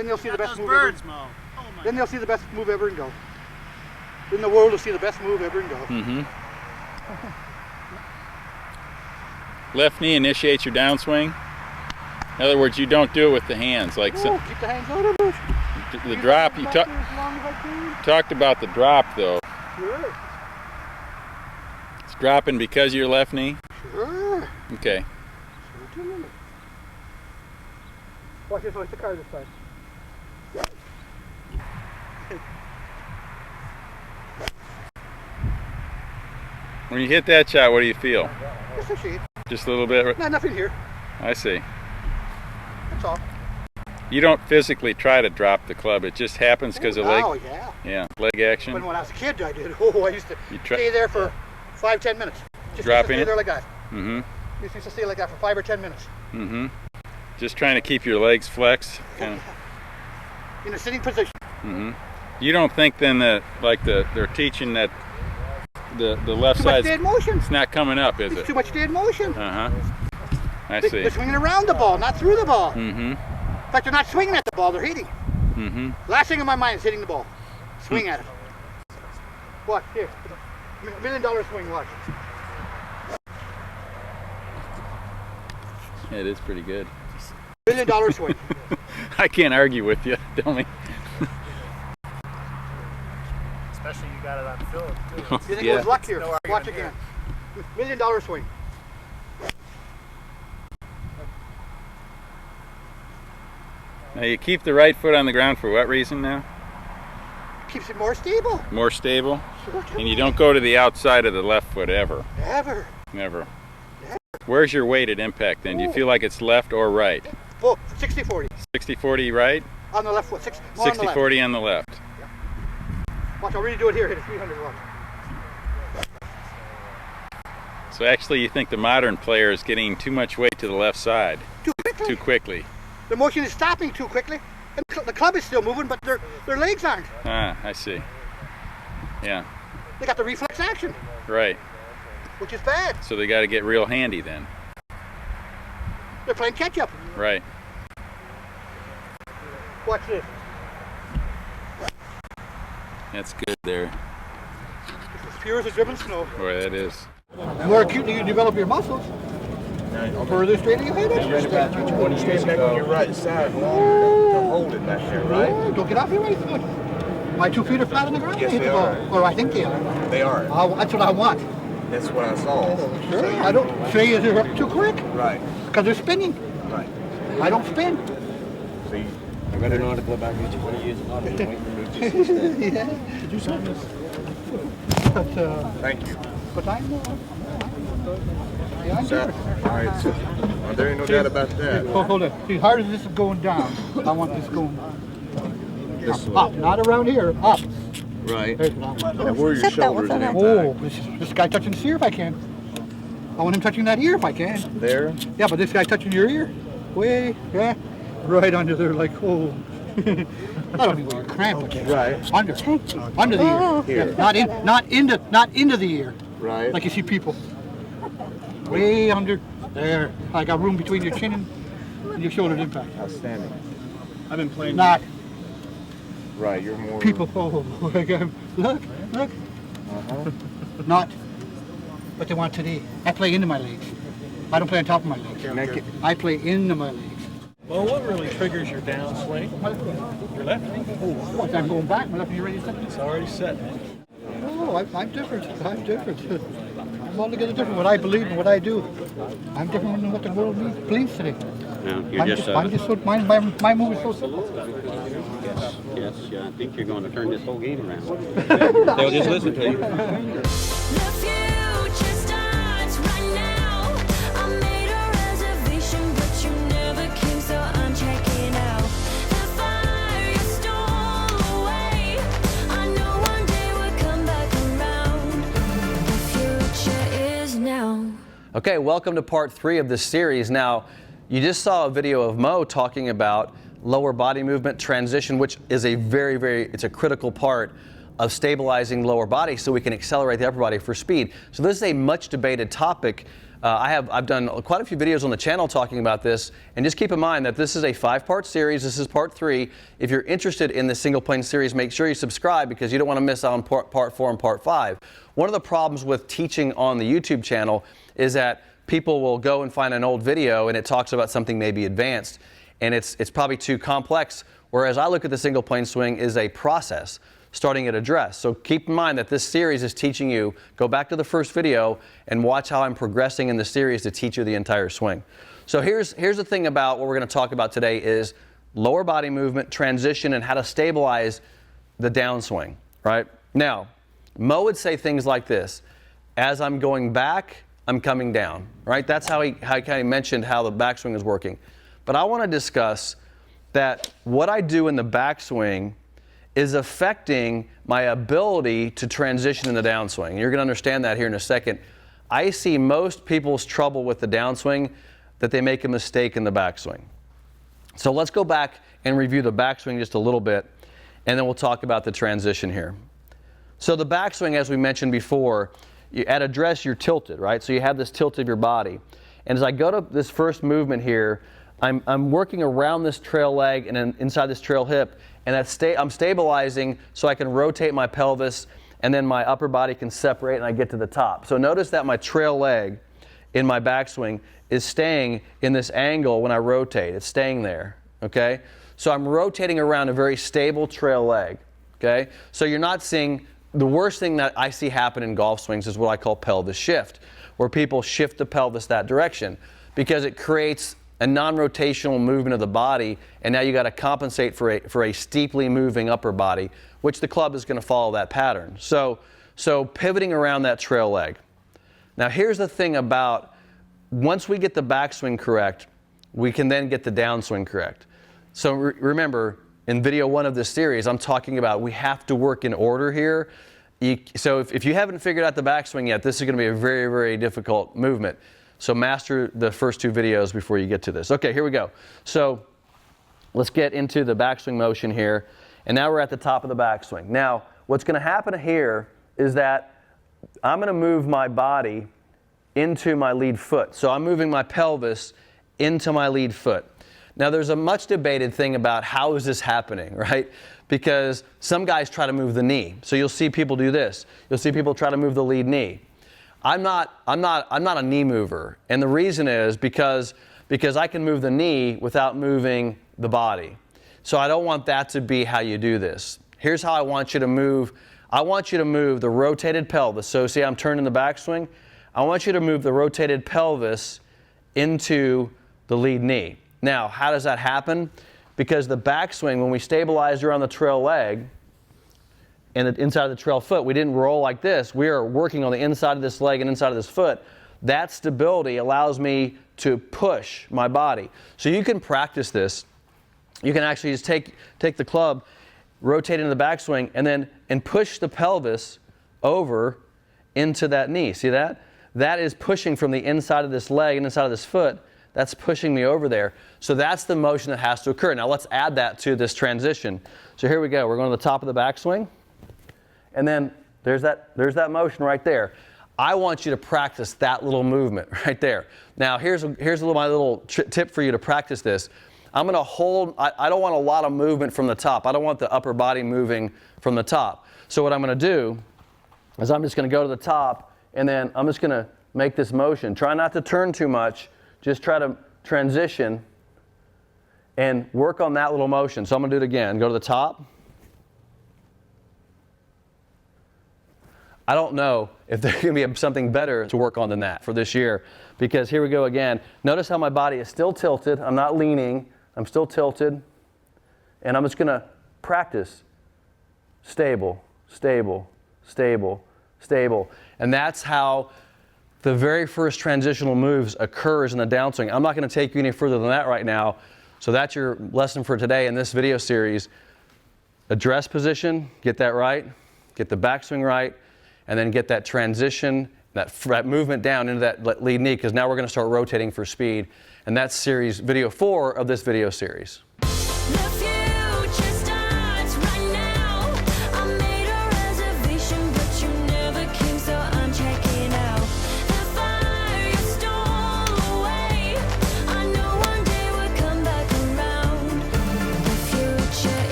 Then you'll see the best move birds, ever. Mo. Oh my Then they'll see the best move ever and go. Then the world will see the best move ever and go. Mm-hmm. Left knee initiates your downswing. In other words, you don't do it with the hands. Like keep the hands out of it. The drop, you talked about the drop though. Sure. It's dropping because of your left knee? Sure. Okay. Watch this, watch the car this time. When you hit that shot, what do you feel? Just a shade. Just a little bit? No, nothing here. I see. That's all. You don't physically try to drop the club, it just happens because of leg? Oh, yeah. Yeah, leg action. When I was a kid, I did. Oh, I used to stay there for 5-10 minutes. Just dropping stay it? there like that. Mm-hmm. Used to stay like that for 5 or 10 minutes. Mm-hmm. Just trying to keep your legs flexed, kind of. In a sitting position. Mm-hmm. You don't think then that, like they're teaching that the left side side's motion. It's not coming up, is it? Too much dead motion. Uh-huh. I see. They're swinging around the ball, not through the ball. Mm-hmm. In fact, they're not swinging at the ball, they're hitting. Mm-hmm. Last thing in my mind is hitting the ball. Swing at it. Watch, here. $1 million swing, watch. Yeah, it is pretty good. $1 million swing. I can't argue with you, tell me. Especially you got it on film, too. You think it was luck here? No, watch again. $1 million swing. Now you keep the right foot on the ground for what reason now? Keeps it more stable. More stable? Sure, and you don't go to the outside of the left foot ever? Never. Never. Where's your weight at impact then? Do you feel like it's left or right? Well, 60-40. 60-40 right? On the left foot. 60-40 on the left. Yeah. Watch, I'll really do it here. Hit a 300 watch. So actually you think the modern player is getting too much weight to the left side? Too quickly. Too quickly. The motion is stopping too quickly. And the club is still moving, but their legs aren't. Ah, I see. Yeah. They got the reflex action. Right. Which is bad. So they got to get real handy then. They're playing catch up. Right. Watch this. That's good there. It's as pure as a driven snow. Boy, that is. The more acutely you develop your muscles, the further straight you head. When you stand back on your right side, don't hold it back there, right? Don't get off your right foot. My 2 feet are flat on the ground. Yes, hit they the ball. are. Or I think they are. They are. That's what I want. That's what I saw. Sure. I don't say they're up too quick. Right. Because they're spinning. Right. I don't spin. See, I better know how to go back and what do you use it on? Yeah. Did you sign this? But, thank you. but I'm yeah, I'm Sir, different. all right, so, there ain't no doubt about that. Hold on. See, hard as this is going down, I want this going This up, not around here, up. Right. There's what I want. And where are your shoulders and Oh, everything? this guy touching this ear if I can. I want him touching that ear if I can. There? Yeah, but this guy touching your ear, way, yeah, right under there, like, oh. I don't mean when you cramp it. Right. Under the ear. Here. Yeah, not into the ear. Right. Like you see people. Way under there. I got room between your chin and your shoulder to impact. Outstanding. I've been playing. Not Right, you're more... people. Oh, look. Not what they want today. I play into my legs. I don't play on top of my legs. Okay. I play into my legs. Well, what really triggers your downswing? Your left knee. Oh, I'm going back. My left knee ready to set. It's already set. Oh, I'm different. I'm different. I'm altogether different. What I believe and what I do. I'm different than what the world believes today. No, you're I'm just so my move is so simple. Yes, yeah, I think you're going to turn this whole game around. They'll just listen to you. The future starts right now. I made a reservation, but you never came, so I'm checking out. The fire you stole away. I know one day we'll come back around. The future is now. Okay, welcome to part 3 of this series. Now, you just saw a video of Mo talking about lower body movement transition, which is a it's a critical part of stabilizing lower body so we can accelerate the upper body for speed. So this is a much debated topic I've done quite a few videos on the channel talking about this, and just keep in mind that this is a 5-part series. This is part 3. If you're interested in the single plane series, make sure you subscribe because you don't want to miss out on part 4 and part 5. One of the problems with teaching on the YouTube channel is that people will go and find an old video and it talks about something maybe advanced, and it's probably too complex, whereas I look at the single plane swing as a process, starting at address. So keep in mind that this series is teaching you, go back to the first video and watch how I'm progressing in the series to teach you the entire swing. So here's the thing about what we're going to talk about today is lower body movement, transition, and how to stabilize the downswing, right? Now, Mo would say things like this: as I'm going back, I'm coming down, right? That's how he kind of mentioned how the backswing is working. But I want to discuss that what I do in the backswing is affecting my ability to transition in the downswing. You're going to understand that here in a second. I see most people's trouble with the downswing that they make a mistake in the backswing. So let's go back and review the backswing just a little bit, and then we'll talk about the transition here. So the backswing, as we mentioned before, at address you're tilted, right? So you have this tilt of your body. And as I go to this first movement here, I'm working around this trail leg and then inside this trail hip, and I'm stabilizing so I can rotate my pelvis, and then my upper body can separate and I get to the top. So notice that my trail leg in my backswing is staying in this angle when I rotate. It's staying there, okay? So I'm rotating around a very stable trail leg, okay? So you're not seeing, the worst thing that I see happen in golf swings is what I call pelvis shift, where people shift the pelvis that direction because it creates a non-rotational movement of the body, and now you got to compensate for a steeply moving upper body, which the club is going to follow that pattern. So pivoting around that trail leg. Now here's the thing about, once we get the backswing correct, we can then get the downswing correct. So remember, in video 1 of this series, I'm talking about we have to work in order here. So if you haven't figured out the backswing yet, this is going to be a very, very difficult movement. So master the first 2 videos before you get to this. Okay, here we go. So let's get into the backswing motion here. And now we're at the top of the backswing. Now, what's going to happen here is that I'm going to move my body into my lead foot. So I'm moving my pelvis into my lead foot. Now, there's a much debated thing about how is this happening, right? Because some guys try to move the knee. So you'll see people do this. You'll see people try to move the lead knee. I'm not a knee mover, and the reason is because I can move the knee without moving the body. So I don't want that to be how you do this. Here's how I want you to move. I want you to move the rotated pelvis. So see, I'm turning the backswing. I want you to move the rotated pelvis into the lead knee. Now, how does that happen? Because the backswing, when we stabilized around the trail leg, and the inside of the trail foot, we didn't roll like this. We are working on the inside of this leg and inside of this foot. That stability allows me to push my body. So you can practice this. You can actually just take the club, rotate into the backswing, and push the pelvis over into that knee. See that? That is pushing from the inside of this leg and inside of this foot. That's pushing me over there. So that's the motion that has to occur. Now let's add that to this transition. So here we go. We're going to the top of the backswing. And then there's that motion right there. I want you to practice that little movement right there. Now here's my little tip for you to practice this. I'm going to hold, I don't want a lot of movement from the top. I don't want the upper body moving from the top. So what I'm going to do is I'm just going to go to the top, and then I'm just going to make this motion. Try not to turn too much. Just try to transition and work on that little motion. So I'm going to do it again. Go to the top. I don't know if there's going to be something better to work on than that for this year, because here we go again. Notice how my body is still tilted. I'm not leaning. I'm still tilted. And I'm just going to practice stable, stable, stable, stable. And that's how the very first transitional moves occurs in the downswing. I'm not going to take you any further than that right now. So that's your lesson for today in this video series. Address position, get that right. Get the backswing right. And then get that transition, that movement down into that lead knee, because now we're going to start rotating for speed. And that's video 4 of this video series.